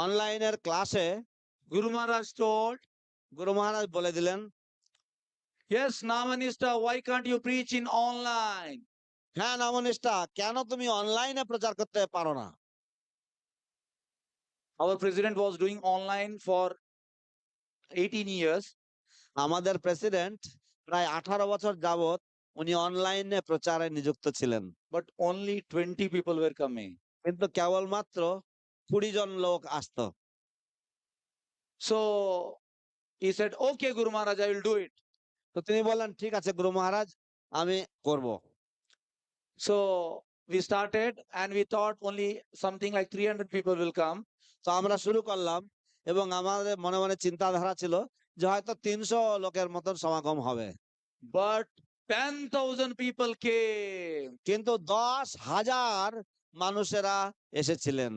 অনলাইনের ক্লাসে Guru Maharaj told, গুরু মহারাজ বলে দিলেন, yes, Namanista, why can't you preach in online? হ্যাঁ নমনিষ্ঠা, কেন তুমি অনলাইনে প্রচার করতে পারো না? Our president was doing online for 18 years. আমাদের প্রেসিডেন্ট প্রায় 18 বছর যাবত উনি অনলাইনে প্রচারে নিযুক্ত ছিলেন, But only 20 people were coming. কিন্তু কেবলমাত্র 20 জন লোক আসতো। So he said, okay, Guru Maharaj, I will do it. তো তিনি বললেন, ঠিক আছে গুরু মহারাজ, আমি করব। So we started and we thought only something like 300 people will come. তো আমরা শুরু করলাম এবং আমাদের মনে মনে চিন্তাধারা ছিল যে হয়তো 300 লোকের মতন সমাগম হবে। But 10,000 people came. কিন্তু 10,000 মানুষেরা এসেছিলেন।